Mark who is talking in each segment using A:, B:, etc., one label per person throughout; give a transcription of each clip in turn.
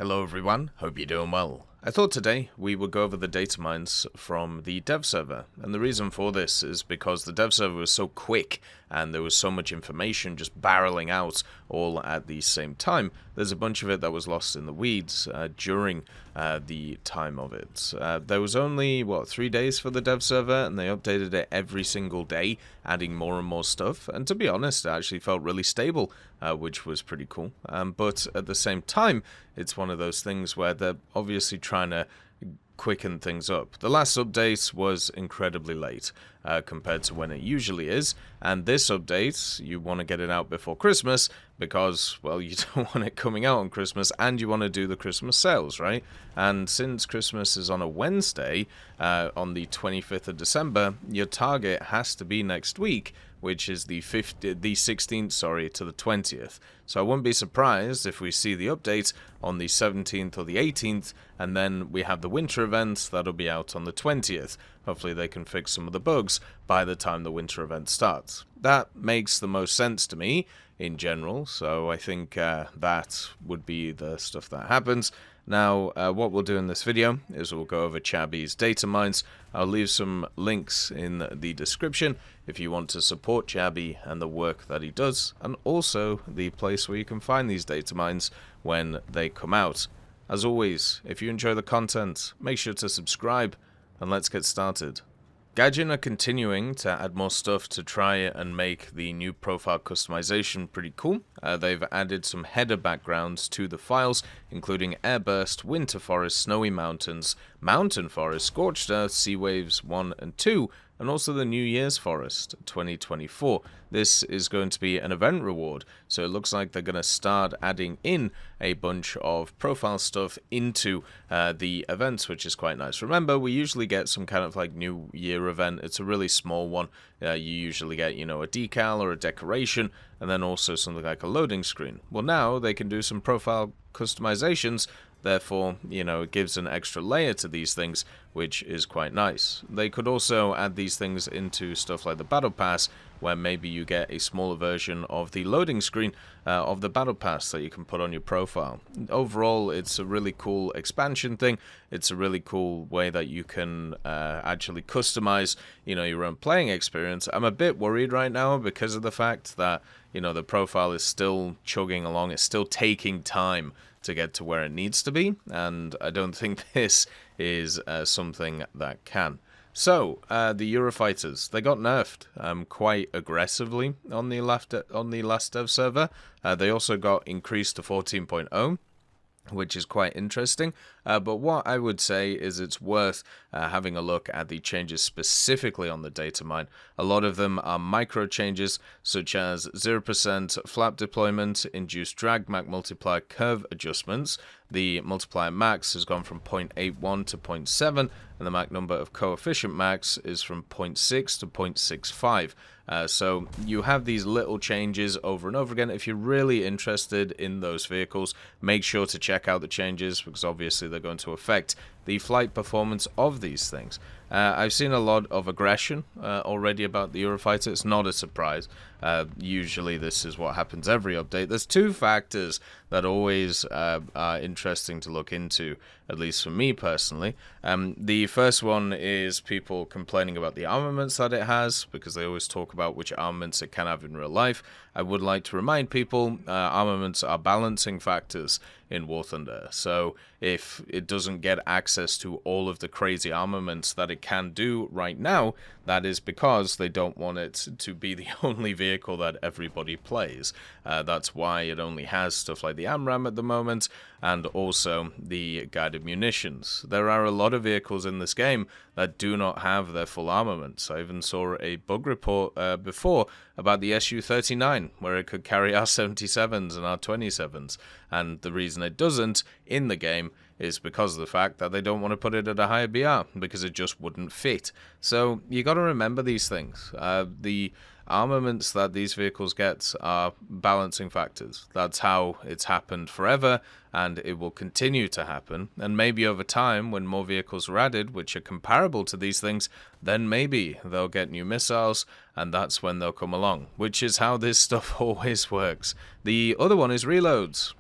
A: Hello everyone, hope you're doing well. I thought today we would go over the Datamines from the dev server, and the reason for this is because the dev server was so quick and there was so much information just barreling out all at the same time. There's a bunch of it that was lost in the weeds during the time of it. There was only, 3 days for the dev server, and they updated it every single day, adding more and more stuff, and to be honest, it actually felt really stable, which was pretty cool. But at the same time, it's one of those things where they're obviously trying to quicken things up. The last update was incredibly late compared to when it usually is, and this update, you want to get it out before Christmas because, well, you don't want it coming out on Christmas, and you want to do the Christmas sales, right? And since Christmas is on a Wednesday, on the 25th of December, your target has to be next week, which is the 16th, to the 20th. So I wouldn't be surprised if we see the update on the 17th or the 18th, and then we have the winter event that'll be out on the 20th. Hopefully they can fix some of the bugs by the time the winter event starts. That makes the most sense to me in general, so I think that would be the stuff that happens. Now, what we'll do in this video is we'll go over Chabi's Datamines. I'll leave some links in the description if you want to support Chabi and the work that he does, and also the place where you can find these Datamines when they come out. As always, if you enjoy the content, make sure to subscribe, and let's get started. Gaijin are continuing to add more stuff to try and make the new profile customization pretty cool. They've added some header backgrounds to the files, including Airburst, Winter Forest, Snowy Mountains, Mountain Forest, Scorched Earth, Sea Waves 1 and 2, and also the New Year's Forest 2024. This is going to be an event reward, so it looks like they're going to start adding in a bunch of profile stuff into the events, which is quite nice. Remember, we usually get some kind of like New Year event. It's a really small one. You usually get, a decal or a decoration, and then also something like a loading screen. Well, now they can do some profile customizations. Therefore, it gives an extra layer to these things, which is quite nice. They could also add these things into stuff like the Battle Pass, where maybe you get a smaller version of the loading screen of the Battle Pass that you can put on your profile. Overall, it's a really cool expansion thing. It's a really cool way that you can actually customize, your own playing experience. I'm a bit worried right now because of the fact that, the profile is still chugging along. It's still taking time to get to where it needs to be, and I don't think this is something that can. So, the Eurofighters, they got nerfed quite aggressively on the last dev server. They also got increased to 14.0, which is quite interesting, but what I would say is it's worth having a look at the changes specifically on the Datamine. A lot of them are micro changes, such as 0% flap deployment, induced drag Mach multiplier curve adjustments. The multiplier max has gone from 0.81 to 0.7, and the Mach number of coefficient max is from 0.6 to 0.65. So you have these little changes over and over again. If you're really interested in those vehicles, make sure to check out the changes, because obviously they're going to affect the flight performance of these things. I've seen a lot of aggression already about the Eurofighter. It's not a surprise. Usually this is what happens every update. There's two factors that always are interesting to look into, at least for me personally. The first one is people complaining about the armaments that it has, because they always talk about which armaments it can have in real life. I would like to remind people, armaments are balancing factors in War Thunder. So if it doesn't get access to all of the crazy armaments that it can do right now, that is because they don't want it to be the only vehicle that everybody plays. That's why it only has stuff like the AMRAAM at the moment, and also the guided munitions. There are a lot of vehicles in this game that do not have their full armaments. I even saw a bug report before about the Su-39, where it could carry R-77s and R-27s, and the reason it doesn't in the game is because of the fact that they don't want to put it at a higher BR, because it just wouldn't fit. So you got to remember these things. The armaments that these vehicles get are balancing factors. That's how it's happened forever, and it will continue to happen. And maybe over time, when more vehicles are added, which are comparable to these things, then maybe they'll get new missiles, and that's when they'll come along, which is how this stuff always works. The other one is reloads.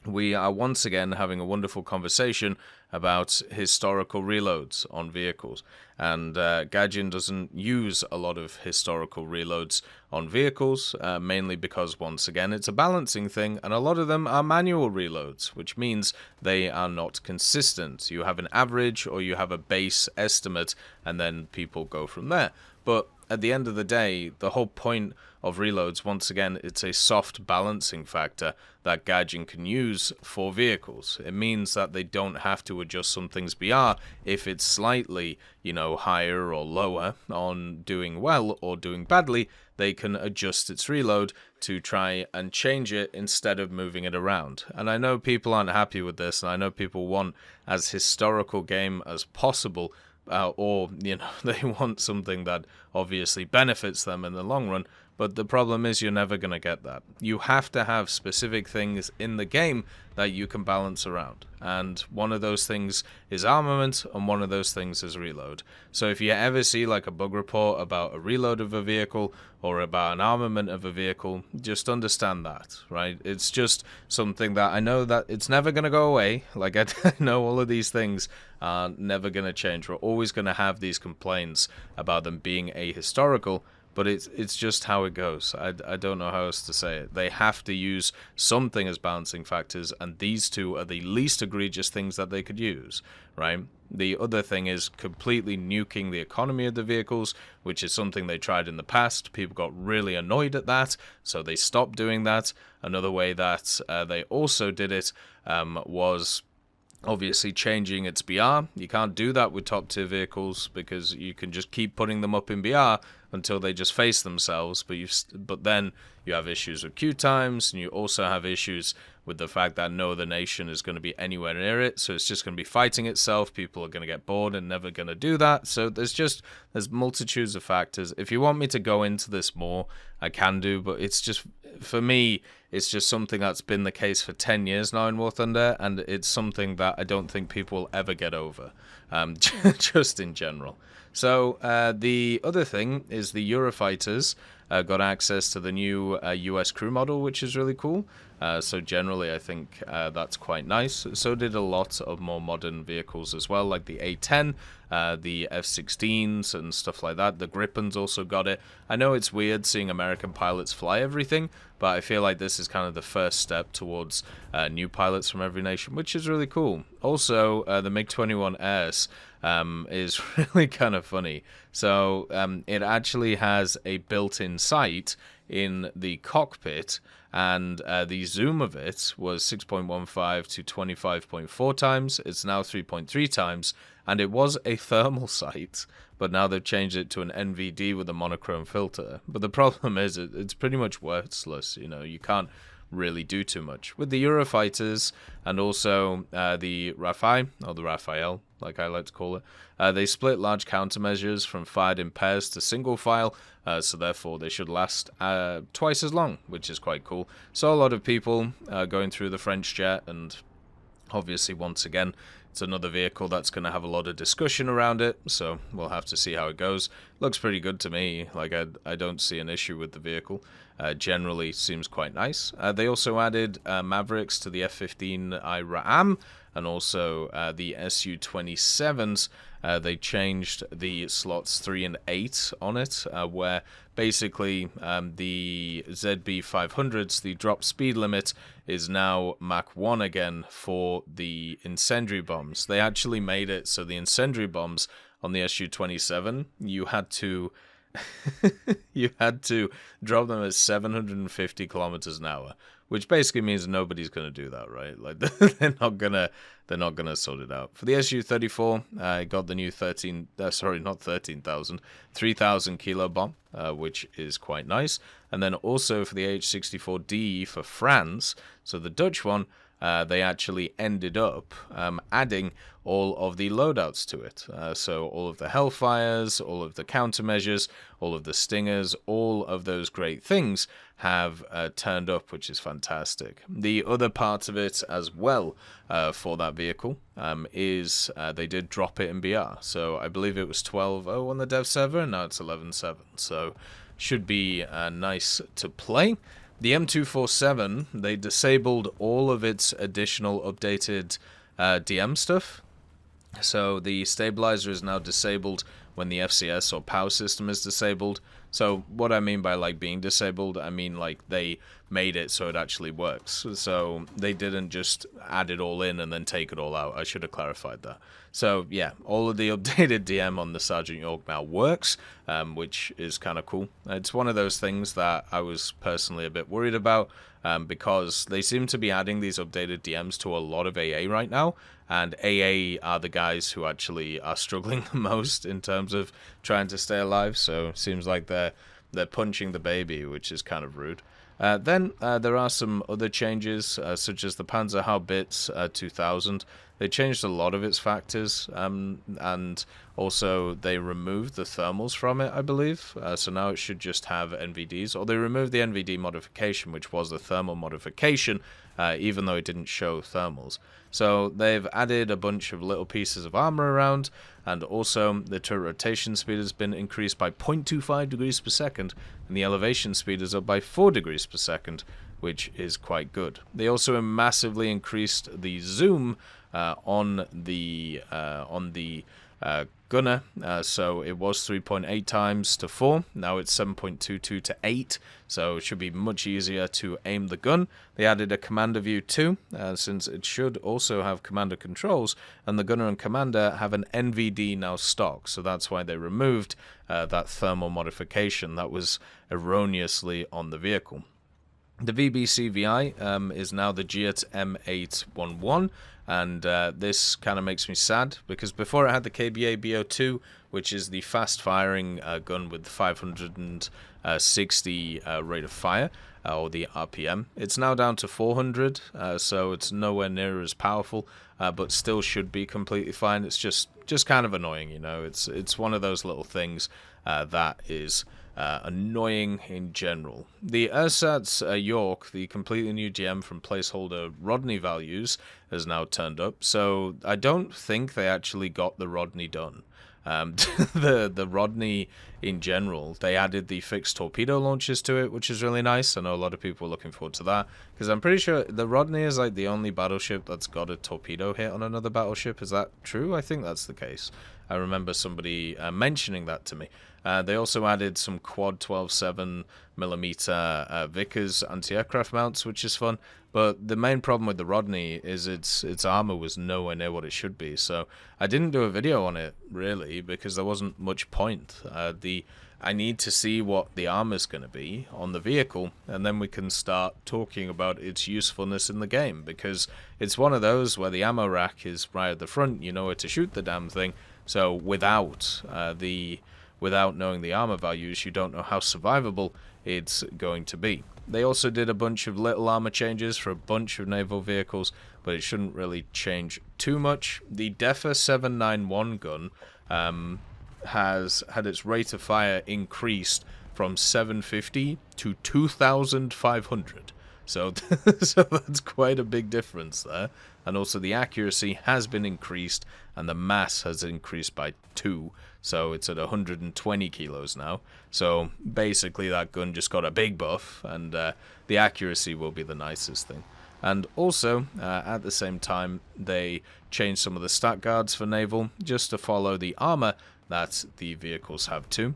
A: we are once again having a wonderful conversation about historical reloads on vehicles. And Gadget doesn't use a lot of historical reloads on vehicles, mainly because, once again, it's a balancing thing, and a lot of them are manual reloads, which means they are not consistent. You have an average or you have a base estimate, and then people go from there. But at the end of the day, the whole point of reloads, once again, it's a soft balancing factor that Gadget can use for vehicles. It means that they don't have to adjust something's BR if it's slightly, higher or lower on doing well or doing badly. They can adjust its reload to try and change it instead of moving it around. And I know people aren't happy with this, and I know people want as historical game as possible, or they want something that obviously benefits them in the long run. But the problem is you're never going to get that. You have to have specific things in the game that you can balance around. And one of those things is armament, and one of those things is reload. So if you ever see like a bug report about a reload of a vehicle or about an armament of a vehicle, just understand that, right? It's just something that I know that it's never going to go away. Like I know all of these things are never going to change. We're always going to have these complaints about them being ahistorical. But it's just how it goes. I don't know how else to say it. They have to use something as balancing factors, and these two are the least egregious things that they could use, right? The other thing is completely nuking the economy of the vehicles, which is something they tried in the past. People got really annoyed at that, so they stopped doing that. Another way that they also did it was obviously changing its BR. You can't do that with top tier vehicles because you can just keep putting them up in BR until they just face themselves, but then you have issues with queue times, and you also have issues with the fact that no other nation is going to be anywhere near it, so it's just going to be fighting itself. People are going to get bored and never going to do that. So there's multitudes of factors. If you want me to go into this more, I can do, but it's just, for me, it's just something that's been the case for 10 years now in War Thunder, and it's something that I don't think people will ever get over, just in general. So the other thing is the Eurofighters got access to the new US crew model, which is really cool. So generally, I think that's quite nice. So did a lot of more modern vehicles as well, like the A-10, the F-16s and stuff like that. The Grippen's also got it. I know it's weird seeing American pilots fly everything, but I feel like this is kind of the first step towards new pilots from every nation, which is really cool. Also, the MiG-21S is really kind of funny. So it actually has a built-in sight in the cockpit, and the zoom of it was 6.15 to 25.4 times. It's now 3.3 times, and it was a thermal sight, but now they've changed it to an NVD with a monochrome filter. But the problem is it's pretty much worthless. You can't really do too much. With the Eurofighters and also the Rafale, or the Raphael, like I like to call it, they split large countermeasures from fired in pairs to single file, so therefore they should last twice as long, which is quite cool. So a lot of people going through the French jet, and obviously once again it's another vehicle that's going to have a lot of discussion around it, so we'll have to see how it goes. Looks pretty good to me. Like I don't see an issue with the vehicle. Generally seems quite nice. They also added Mavericks to the F-15I Ram, and also the Su-27s. They changed the slots 3 and 8 on it, where basically the ZB500s, the drop speed limit, is now Mach 1 again for the incendiary bombs. They actually made it so the incendiary bombs on the Su-27, you had to drop them at 750 kilometers an hour, which basically means nobody's going to do that, right? Like they're not gonna sort it out. For the Su-34, I got the new 3,000 kilo bomb, which is quite nice. And then also for the AH-64D for France, so the Dutch one, they actually ended up adding all of the loadouts to it. So all of the Hellfires, all of the countermeasures, all of the Stingers, all of those great things have turned up, which is fantastic. The other part of it as well for that vehicle is they did drop it in BR. So I believe it was 12.0 on the dev server, and now it's 11.7. So should be nice to play. The M247, they disabled all of its additional updated DM stuff. So the stabilizer is now disabled when the FCS or power system is disabled. So what I mean by like being disabled, I mean like they made it so it actually works. So they didn't just add it all in and then take it all out. I should have clarified that. So yeah, all of the updated DM on the Sergeant York now works, which is kind of cool. It's one of those things that I was personally a bit worried about, because they seem to be adding these updated DMs to a lot of AA right now, and AA are the guys who actually are struggling the most in terms of trying to stay alive, so it seems like they're punching the baby, which is kind of rude. Then there are some other changes, such as the Panzerhaubitze 2000. They changed a lot of its factors, and also they removed the thermals from it, I believe. So now it should just have NVDs, or they removed the NVD modification, which was the thermal modification, even though it didn't show thermals. So they've added a bunch of little pieces of armor around, and also the turret rotation speed has been increased by 0.25 degrees per second, and the elevation speed is up by 4 degrees per second, which is quite good. They also massively increased the zoom on the gunner, so it was 3.8 times to 4, now it's 7.22 to 8, so it should be much easier to aim the gun. They added a commander view too, since it should also have commander controls, and the gunner and commander have an NVD now stock, so that's why they removed that thermal modification that was erroneously on the vehicle. The VBCVI is now the GIAT M811, and this kind of makes me sad, because before it had the KBA BO2, which is the fast-firing gun with 560 rate of fire, or the RPM. It's now down to 400, so it's nowhere near as powerful, but still should be completely fine. It's just kind of annoying, you know. It's one of those little things that is annoying in general. The ersatz York, the completely new GM from placeholder Rodney values, has now turned up, so I don't think they actually got the Rodney done. The Rodney in general, they added the fixed torpedo launchers to it, which is really nice. I know a lot of people are looking forward to that, because I'm pretty sure the Rodney is like the only battleship that's got a torpedo hit on another battleship. Is that true? I think that's the case. I remember somebody mentioning that to me. They also added some quad 12.7mm Vickers anti-aircraft mounts, which is fun. But the main problem with the Rodney is its armor was nowhere near what it should be. So I didn't do a video on it, really, because there wasn't much point. I need to see what the armor's going to be on the vehicle, and then we can start talking about its usefulness in the game, because it's one of those where the ammo rack is right at the front, you know where to shoot the damn thing. So without knowing the armor values, you don't know how survivable it's going to be. They also did a bunch of little armor changes for a bunch of naval vehicles, but it shouldn't really change too much. The DEFA 791 gun has had its rate of fire increased from 750 to 2,500. So, so that's quite a big difference there. And also the accuracy has been increased, and the mass has increased by 2. So it's at 120 kilos now. So basically that gun just got a big buff, and the accuracy will be the nicest thing. And also, at the same time, they changed some of the stat guards for naval, just to follow the armor that the vehicles have too.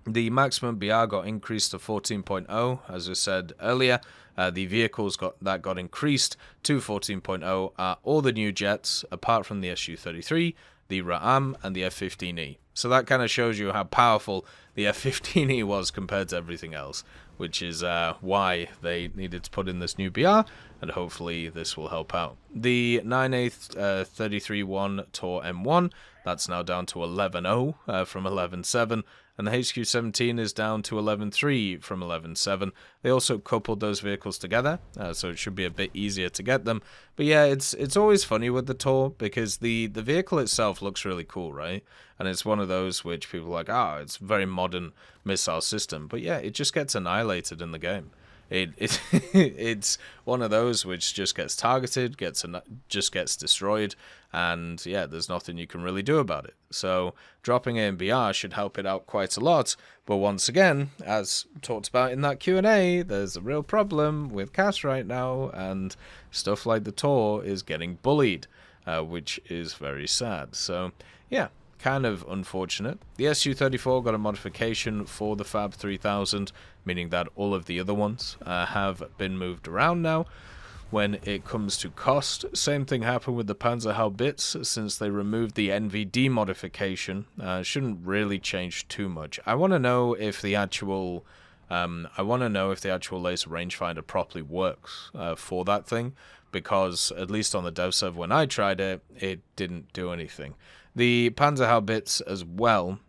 A: The maximum BR got increased to 14.0, as I said earlier. The vehicles got increased to 14.0 are all the new jets, apart from the Su-33, the Ra'am, and the F-15E. So that kind of shows you how powerful the F-15E was compared to everything else, which is why they needed to put in this new BR, and hopefully this will help out. The 9A-33-1 Tor M1, that's now down to 11.0 from 11.7, and the HQ-17 is down to 11.3 from 11.7. They also coupled those vehicles together, so it should be a bit easier to get them. But yeah, it's always funny with the Tor, because the vehicle itself looks really cool, right? And it's one of those which people are like, it's a very modern missile system. But yeah, it just gets annihilated in the game. It's one of those which just gets targeted, just gets destroyed, and yeah, there's nothing you can really do about it. So dropping it in BR should help it out quite a lot. But once again, as talked about in that Q&A, there's a real problem with CAS right now, and stuff like the Tor is getting bullied, which is very sad. So yeah, kind of unfortunate. The Su-34 got a modification for the Fab 3000, meaning that all of the other ones have been moved around now. When it comes to cost, same thing happened with the Panzerhaubitze, since they removed the NVD modification. Shouldn't really change too much. I want to know if the actual laser rangefinder properly works for that thing, because at least on the dev server when I tried it, it didn't do anything. The Panzerhaubitze as well,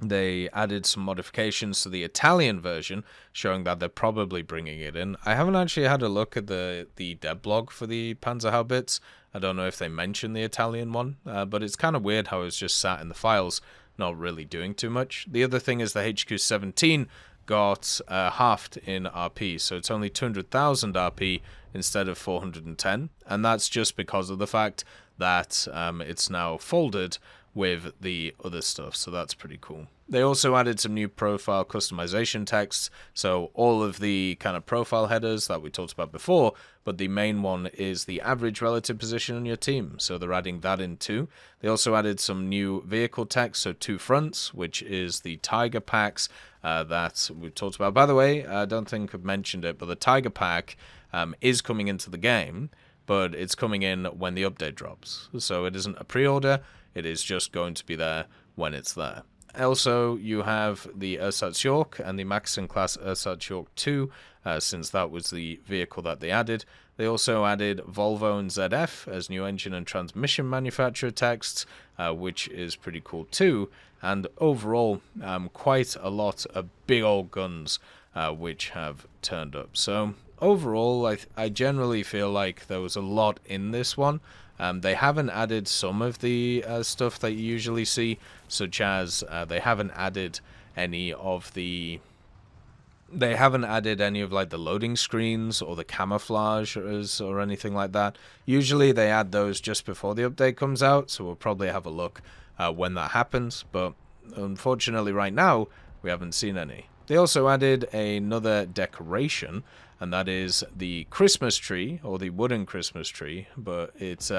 A: they added some modifications to the Italian version, showing that they're probably bringing it in. I haven't actually had a look at the dev blog for the Panzerhaubitze. I don't know if they mentioned the Italian one, but it's kind of weird how it's just sat in the files, not really doing too much. The other thing is the HQ-17 got halved in RP, so it's only 200,000 RP instead of 410, and that's just because of the fact that it's now folded with the other stuff, so that's pretty cool. They also added some new profile customization texts, so all of the kind of profile headers that we talked about before, but the main one is the average relative position on your team, so they're adding that in too. They also added some new vehicle text, so 2 fronts, which is the Tiger packs that we talked about. By the way, I don't think I've mentioned it, but the Tiger pack is coming into the game, but it's coming in when the update drops, so it isn't a pre-order. It is just going to be there when it's there. Also, you have the Ersatz York and the Maxson class Ersatz York 2, since that was the vehicle that they added. They also added Volvo and ZF as new engine and transmission manufacturer texts, which is pretty cool too. And overall, quite a lot of big old guns which have turned up. So overall, I generally feel like there was a lot in this one. They haven't added some of the stuff that you usually see, such as they haven't added any of the loading screens or the camouflage or anything like that. Usually they add those just before the update comes out, so we'll probably have a look when that happens, but unfortunately right now we haven't seen any. They also added another decoration, and that is the Christmas tree, or the wooden Christmas tree, but it's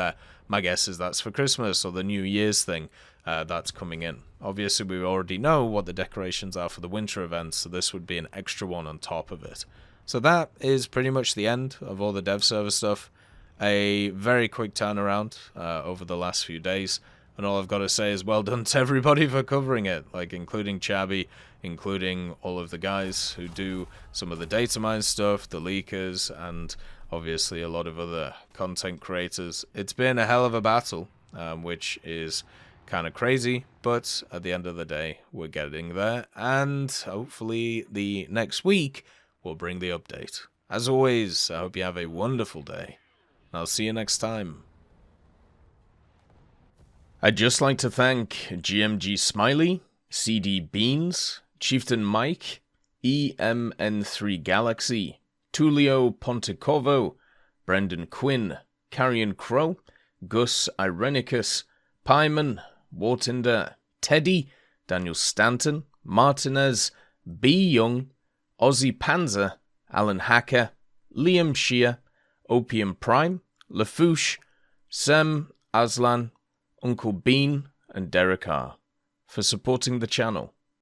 A: my guess is that's for Christmas or the New Year's thing that's coming in. Obviously, we already know what the decorations are for the winter events, so this would be an extra one on top of it. So that is pretty much the end of all the dev server stuff. A very quick turnaround over the last few days, and all I've got to say is well done to everybody for covering it, like including Chabby, including all of the guys who do some of the Datamines stuff, the leakers, and obviously a lot of other content creators. It's been a hell of a battle, which is kind of crazy, but at the end of the day, we're getting there, and hopefully the next week will bring the update. As always, I hope you have a wonderful day, and I'll see you next time. I'd just like to thank GMG Smiley, CD Beans, Chieftain Mike, EMN3 Galaxy, Tulio Pontecorvo, Brendan Quinn, Carrion Crow, Gus Irenicus, Pyman, Wartinder, Teddy, Daniel Stanton, Martinez, B. Young, Ozzy Panzer, Alan Hacker, Liam Shear, Opium Prime, Lafouche, Sem, Aslan, Uncle Bean, and Derek R. for supporting the channel.